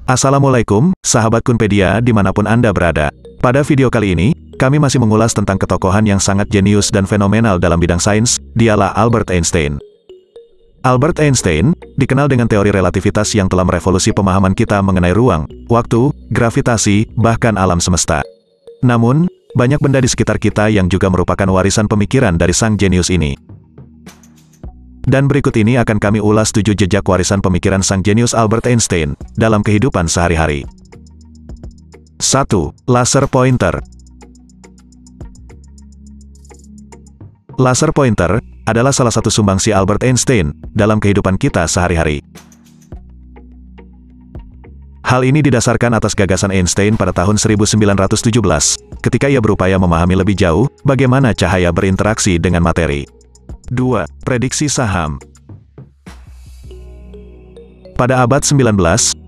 Assalamualaikum, sahabat Kunpedia dimanapun Anda berada. Pada video kali ini, kami masih mengulas tentang ketokohan yang sangat jenius dan fenomenal dalam bidang sains, dialah Albert Einstein. Albert Einstein, dikenal dengan teori relativitas yang telah merevolusi pemahaman kita mengenai ruang, waktu, gravitasi, bahkan alam semesta. Namun, banyak benda di sekitar kita yang juga merupakan warisan pemikiran dari sang jenius ini. Dan berikut ini akan kami ulas 7 jejak warisan pemikiran sang jenius Albert Einstein dalam kehidupan sehari-hari. 1. Laser pointer. Laser pointer adalah salah satu sumbangsi Albert Einstein dalam kehidupan kita sehari-hari. Hal ini didasarkan atas gagasan Einstein pada tahun 1917, ketika ia berupaya memahami lebih jauh bagaimana cahaya berinteraksi dengan materi. 2. Prediksi saham. Pada abad 19,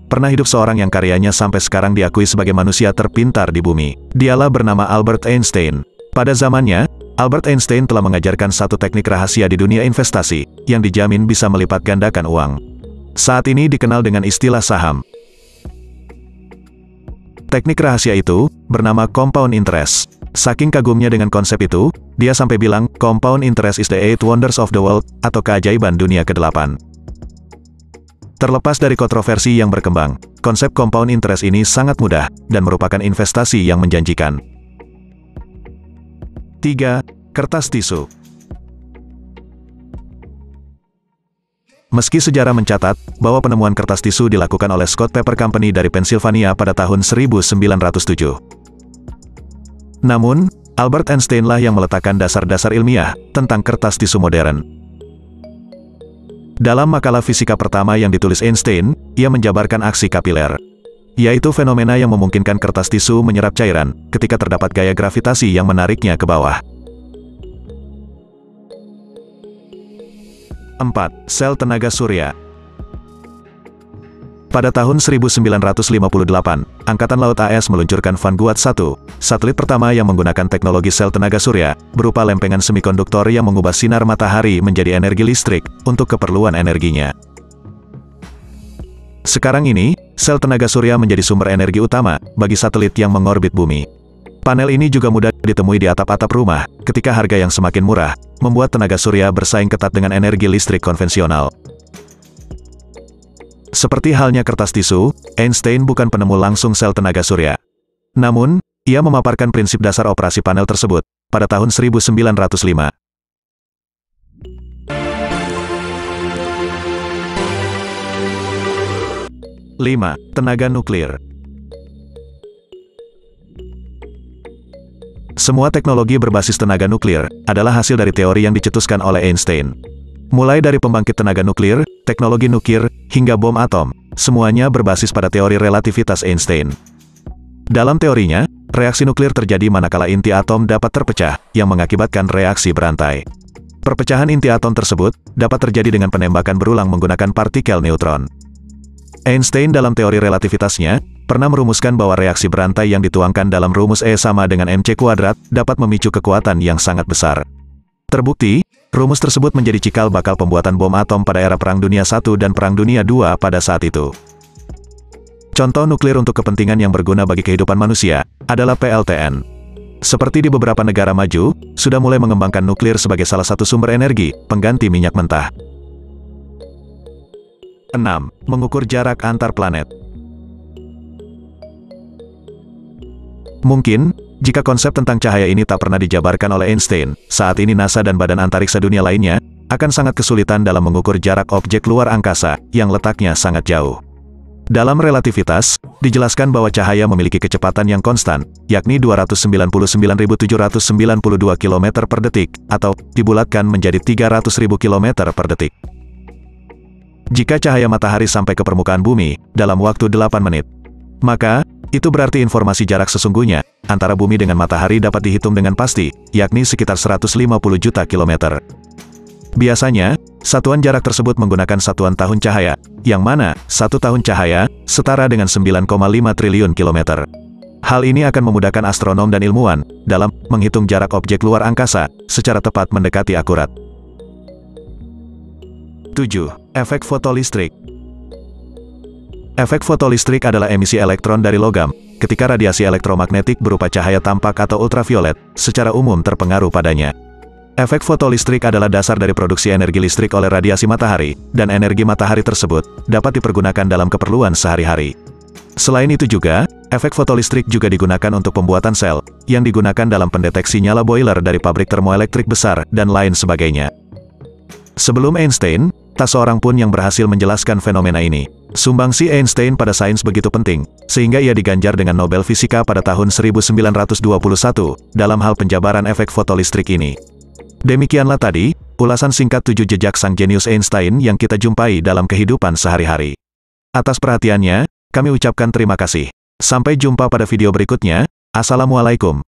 pernah hidup seorang yang karyanya sampai sekarang diakui sebagai manusia terpintar di bumi. Dialah bernama Albert Einstein. Pada zamannya, Albert Einstein telah mengajarkan satu teknik rahasia di dunia investasi, yang dijamin bisa melipat gandakan uang. Saat ini dikenal dengan istilah saham. Teknik rahasia itu bernama compound interest. Saking kagumnya dengan konsep itu, dia sampai bilang, compound interest is the 8 wonders of the world, atau keajaiban dunia ke-8. Terlepas dari kontroversi yang berkembang, konsep compound interest ini sangat mudah, dan merupakan investasi yang menjanjikan. 3. Kertas tisu. Meski sejarah mencatat bahwa penemuan kertas tisu dilakukan oleh Scott Paper Company dari Pennsylvania pada tahun 1907. Namun, Albert Einstein lah yang meletakkan dasar-dasar ilmiah tentang kertas tisu modern. Dalam makalah fisika pertama yang ditulis Einstein, ia menjabarkan aksi kapiler, yaitu fenomena yang memungkinkan kertas tisu menyerap cairan ketika terdapat gaya gravitasi yang menariknya ke bawah. 4. Sel tenaga surya. Pada tahun 1958, Angkatan Laut AS meluncurkan Vanguard 1, satelit pertama yang menggunakan teknologi sel tenaga surya, berupa lempengan semikonduktor yang mengubah sinar matahari menjadi energi listrik, untuk keperluan energinya. Sekarang ini, sel tenaga surya menjadi sumber energi utama bagi satelit yang mengorbit bumi. Panel ini juga mudah ditemui di atap-atap rumah, ketika harga yang semakin murah, membuat tenaga surya bersaing ketat dengan energi listrik konvensional. Seperti halnya kertas tisu, Einstein bukan penemu langsung sel tenaga surya. Namun, ia memaparkan prinsip dasar operasi panel tersebut pada tahun 1905. 5. Tenaga nuklir. Semua teknologi berbasis tenaga nuklir adalah hasil dari teori yang dicetuskan oleh Einstein. Mulai dari pembangkit tenaga nuklir, teknologi nuklir, hingga bom atom, semuanya berbasis pada teori relativitas Einstein. Dalam teorinya, reaksi nuklir terjadi manakala inti atom dapat terpecah, yang mengakibatkan reaksi berantai. Perpecahan inti atom tersebut dapat terjadi dengan penembakan berulang menggunakan partikel neutron. Einstein dalam teori relativitasnya, pernah merumuskan bahwa reaksi berantai yang dituangkan dalam rumus E sama dengan mc kuadrat, dapat memicu kekuatan yang sangat besar. Terbukti, rumus tersebut menjadi cikal bakal pembuatan bom atom pada era Perang Dunia I dan Perang Dunia II pada saat itu. Contoh nuklir untuk kepentingan yang berguna bagi kehidupan manusia adalah PLTN. Seperti di beberapa negara maju, sudah mulai mengembangkan nuklir sebagai salah satu sumber energi pengganti minyak mentah. 6. Mengukur jarak antar planet. Mungkin, jika konsep tentang cahaya ini tak pernah dijabarkan oleh Einstein, saat ini NASA dan badan antariksa dunia lainnya akan sangat kesulitan dalam mengukur jarak objek luar angkasa yang letaknya sangat jauh. Dalam relativitas, dijelaskan bahwa cahaya memiliki kecepatan yang konstan, yakni 299.792 km per detik, atau dibulatkan menjadi 300.000 km per detik. Jika cahaya matahari sampai ke permukaan bumi dalam waktu 8 menit, maka itu berarti informasi jarak sesungguhnya antara bumi dengan matahari dapat dihitung dengan pasti, yakni sekitar 150 juta kilometer. Biasanya, satuan jarak tersebut menggunakan satuan tahun cahaya, yang mana satu tahun cahaya setara dengan 9,5 triliun kilometer. Hal ini akan memudahkan astronom dan ilmuwan dalam menghitung jarak objek luar angkasa secara tepat mendekati akurat. 7. Efek fotolistrik. Efek fotolistrik adalah emisi elektron dari logam, ketika radiasi elektromagnetik berupa cahaya tampak atau ultraviolet, secara umum terpengaruh padanya. Efek fotolistrik adalah dasar dari produksi energi listrik oleh radiasi matahari, dan energi matahari tersebut dapat dipergunakan dalam keperluan sehari-hari. Selain itu juga, efek fotolistrik juga digunakan untuk pembuatan sel, yang digunakan dalam pendeteksi nyala boiler dari pabrik termoelektrik besar, dan lain sebagainya. Sebelum Einstein, tak seorang pun yang berhasil menjelaskan fenomena ini. Sumbangsi Einstein pada sains begitu penting, sehingga ia diganjar dengan Nobel Fisika pada tahun 1921, dalam hal penjabaran efek fotolistrik ini. Demikianlah tadi, ulasan singkat 7 jejak sang jenius Einstein yang kita jumpai dalam kehidupan sehari-hari. Atas perhatiannya, kami ucapkan terima kasih. Sampai jumpa pada video berikutnya. Assalamualaikum.